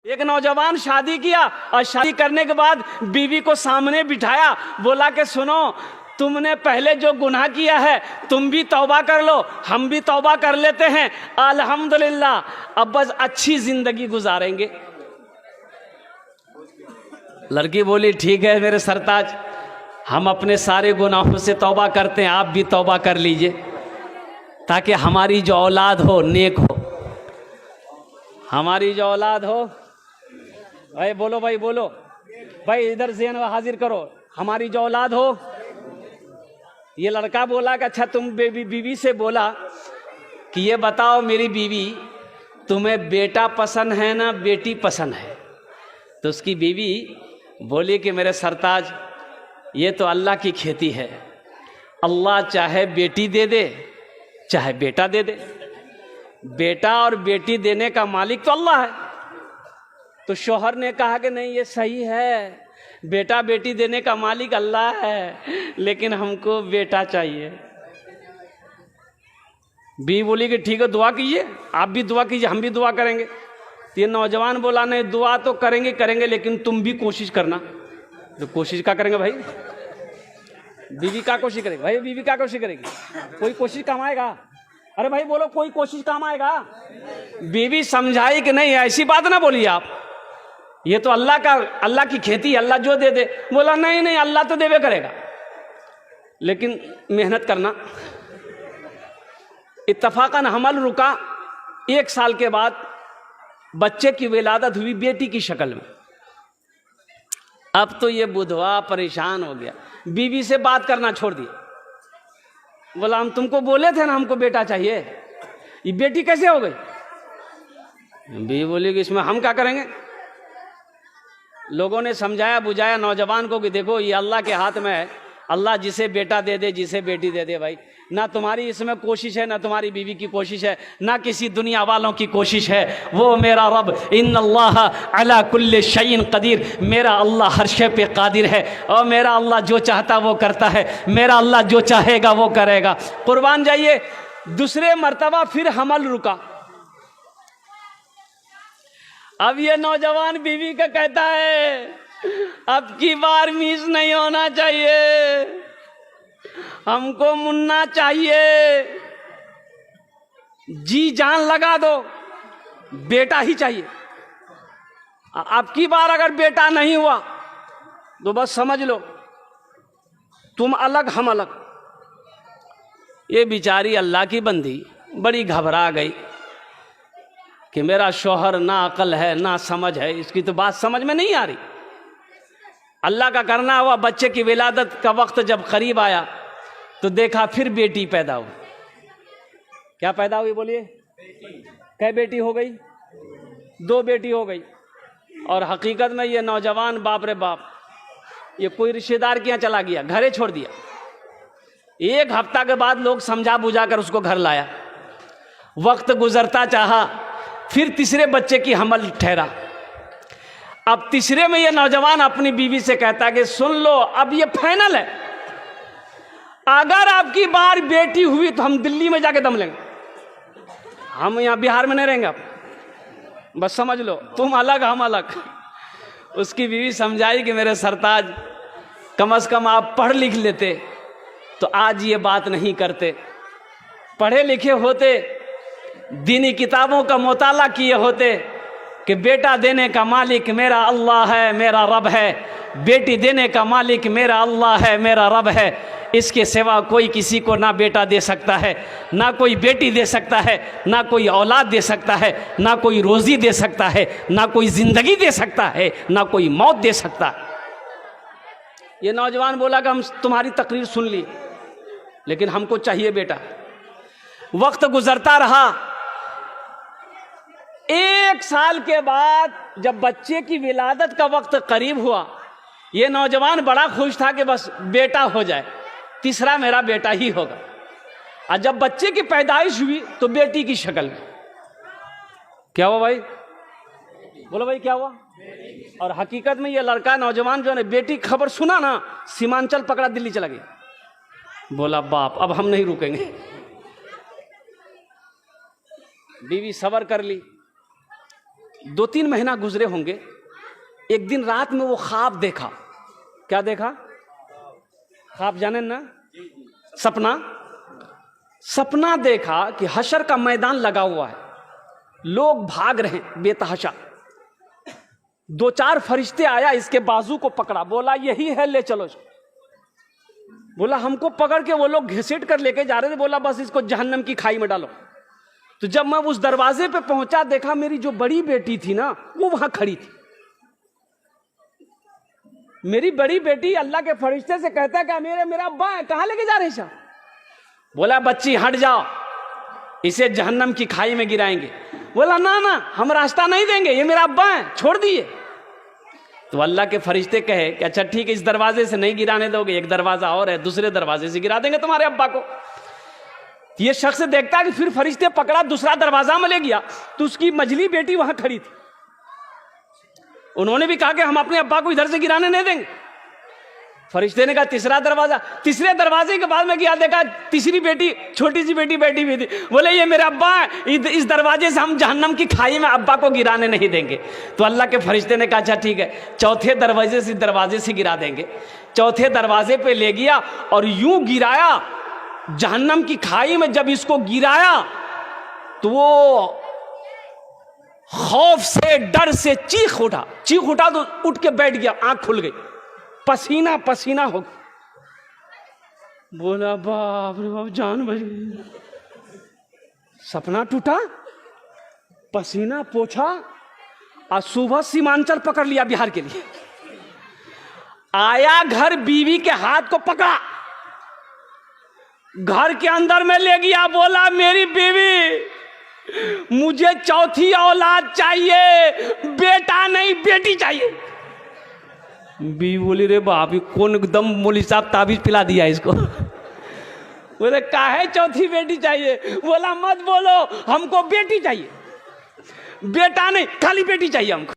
एक नौजवान शादी किया और शादी करने के बाद बीवी को सामने बिठाया, बोला कि सुनो, तुमने पहले जो गुनाह किया है तुम भी तौबा कर लो, हम भी तौबा कर लेते हैं, अल्हम्दुलिल्लाह अब बस अच्छी जिंदगी गुजारेंगे। लड़की बोली ठीक है मेरे सरताज, हम अपने सारे गुनाहों से तौबा करते हैं, आप भी तौबा कर लीजिए ताकि हमारी जो औलाद हो नेक हो, हमारी जो औलाद हो। भाई बोलो, भाई बोलो, भाई इधर ज़हन हाजिर करो, हमारी जो औलाद हो। ये लड़का बोला कि अच्छा तुम बीवी से बोला कि ये बताओ मेरी बीवी, तुम्हें बेटा पसंद है ना बेटी पसंद है? तो उसकी बीवी बोली कि मेरे सरताज ये तो अल्लाह की खेती है, अल्लाह चाहे बेटी दे दे चाहे बेटा दे दे, बेटा और बेटी देने का मालिक तो अल्लाह है। तो शौहर ने कहा कि नहीं ये सही है, बेटा बेटी देने का मालिक अल्लाह है, लेकिन हमको बेटा चाहिए। बीवी बोली कि ठीक है दुआ कीजिए, आप भी दुआ कीजिए, हम भी दुआ करेंगे। तो ये नौजवान बोला नहीं दुआ तो करेंगे लेकिन तुम भी कोशिश करना। तो कोशिश क्या करेंगे भाई? बीवी क्या कोशिश करेगी भाई? बीवी क्या कोशिश करेगी? कोई कोशिश काम आएगा? अरे भाई बोलो, कोई कोशिश काम आएगा? बीवी समझाई कि नहीं ऐसी बात ना बोलिए आप, ये तो अल्लाह की खेती, अल्लाह जो दे दे। बोला नहीं अल्लाह तो देवे करेगा, लेकिन मेहनत करना। इत्तफाकन हमल रुका, 1 साल के बाद बच्चे की विलादत हुई बेटी की शक्ल में। अब तो ये बुधवा परेशान हो गया, बीवी से बात करना छोड़ दिया। बोला हम तुमको बोले थे ना हमको बेटा चाहिए, ये बेटी कैसे हो गई? बीवी बोली कि इसमें हम क्या करेंगे? लोगों ने समझाया बुझाया नौजवान को कि देखो ये अल्लाह के हाथ में है, अल्लाह जिसे बेटा दे दे जिसे बेटी दे दे। भाई ना तुम्हारी इसमें कोशिश है, ना तुम्हारी बीवी की कोशिश है, ना किसी दुनिया वालों की कोशिश है। वो मेरा रब इन्नल्लाह अला कुल्ले शैइन कदीर, मेरा अल्लाह हर शे पे कादिर है, और मेरा अल्लाह जो चाहता वो करता है, मेरा अल्लाह जो चाहेगा वो करेगा। कुर्बान जाइए। दूसरे मर्तबा फिर हमल रुका। अब ये नौजवान बीवी का कहता है अब की बार मिस नहीं होना चाहिए, हमको मुन्ना चाहिए, जी जान लगा दो, बेटा ही चाहिए। अब की बार अगर बेटा नहीं हुआ तो बस समझ लो तुम अलग हम अलग। ये बेचारी अल्लाह की बंदी बड़ी घबरा गई कि मेरा शौहर ना अकल है ना समझ है, इसकी तो बात समझ में नहीं आ रही। अल्लाह का करना हुआ, बच्चे की विलादत का वक्त जब करीब आया तो देखा फिर बेटी पैदा हुई। क्या पैदा हुई बोलिए? कै बेटी हो गई? 2 बेटी हो गई। और हकीकत में ये नौजवान बाप रे बाप, ये कोई रिश्तेदार के यहाँ चला गया, घरे छोड़ दिया। 1 हफ्ता के बाद लोग समझा बुझा कर उसको घर लाया। वक्त गुजरता चाहा, फिर तीसरे बच्चे की हमल ठहरा। अब तीसरे में ये नौजवान अपनी बीवी से कहता है कि सुन लो अब ये फाइनल है, अगर आपकी बार बेटी हुई तो हम दिल्ली में जाके दम लेंगे, हम यहाँ बिहार में नहीं रहेंगे। आप बस समझ लो तुम अलग हम अलग। उसकी बीवी समझाई कि मेरे सरताज कम से कम आप पढ़ लिख लेते तो आज ये बात नहीं करते, पढ़े लिखे होते, दीनी किताबों का मुताला किए होते कि बेटा देने का मालिक मेरा अल्लाह है, मेरा रब है, बेटी देने का मालिक मेरा अल्लाह है, मेरा रब है, इसके सिवा कोई किसी को ना बेटा दे सकता है, ना कोई बेटी दे सकता है, ना कोई औलाद दे सकता है, ना कोई रोज़ी दे सकता है, ना कोई ज़िंदगी दे सकता है, ना कोई मौत दे सकता है। ये नौजवान बोला कि हम तुम्हारी तकरीर सुन ली, लेकिन हमको चाहिए बेटा। वक्त गुजरता रहा। 1 साल के बाद जब बच्चे की विलादत का वक्त करीब हुआ, ये नौजवान बड़ा खुश था कि बस बेटा हो जाए, तीसरा मेरा बेटा ही होगा। और जब बच्चे की पैदाइश हुई तो बेटी की शक्ल में। क्या हुआ भाई? बोलो भाई क्या हुआ? और हकीकत में ये लड़का नौजवान जो है बेटी खबर सुना ना, सीमांचल पकड़ा, दिल्ली चला गया। बोला बाप अब हम नहीं रुकेंगे। बीवी सब्र कर ली। 2-3 महीना गुजरे होंगे। एक दिन रात में वो ख्वाब देखा। क्या देखा? ख्वाब जाने ना, सपना। सपना देखा कि हशर का मैदान लगा हुआ है, लोग भाग रहे हैं बेतहाशा। 2-4 फरिश्ते आया, इसके बाजू को पकड़ा, बोला यही है, ले चलो। बोला हमको पकड़ के वो लोग घसीट कर लेके जा रहे थे। बोला बस इसको जहन्नम की खाई में डालो। तो जब मैं उस दरवाजे पे पहुंचा, देखा मेरी जो बड़ी बेटी थी ना, वो वहां खड़ी थी। मेरी बड़ी बेटी अल्लाह के फरिश्ते से कहता है कि मेरा अब्बा है, कहां लेके जा रहे हैं? बोला बच्ची हट जाओ, इसे जहन्नम की खाई में गिराएंगे। बोला ना ना, हम रास्ता नहीं देंगे, ये मेरा अब्बा है, छोड़ दिए। तो अल्लाह के फरिश्ते कहे कि अच्छा ठीक है, इस दरवाजे से नहीं गिराने दोगे, एक दरवाजा और है, दूसरे दरवाजे से गिरा देंगे तुम्हारे अब्बा को। ये शख्स देखता है कि फिर फरिश्ते पकड़ा, दूसरा दरवाजा में ले गया, तो उसकी मझली बेटी वहां खड़ी थी। उन्होंने भी कहा कि हम अपने अब्बा को इधर से गिराने नहीं देंगे। फरिश्ते ने कहा तीसरा दरवाजा। तीसरे दरवाजे के बाद में गया, देखा तीसरी बेटी, छोटी सी बेटी बैठी हुई थी। बोले ये मेरा अब्बा है, इस दरवाजे से हम जहन्नम की खाई में अब्बा को गिराने नहीं देंगे। तो अल्लाह के फरिश्ते ने कहा अच्छा ठीक है, चौथे दरवाजे से गिरा देंगे। चौथे दरवाजे पे ले गया और यूं गिराया जहन्नम की खाई में। जब इसको गिराया तो वो खौफ से, डर से चीख उठा तो उठ के बैठ गया, आंख खुल गई, पसीना पसीना हो गया। बोला बाप रे बाप, जान बच गई। सपना टूटा, पसीना पोछा और सुबह सीमांचल पकड़ लिया बिहार के लिए। आया घर, बीवी के हाथ को पकड़ा, घर के अंदर में ले गया। बोला मेरी बीवी, मुझे चौथी औलाद चाहिए, बेटा नहीं बेटी चाहिए। बीवी बोली रे बाप, कौन एकदम मौलवी साहब ताबीज पिला दिया इसको। बोले काहे चौथी बेटी चाहिए? बोला मत बोलो, हमको बेटी चाहिए, बेटा नहीं, खाली बेटी चाहिए हमको।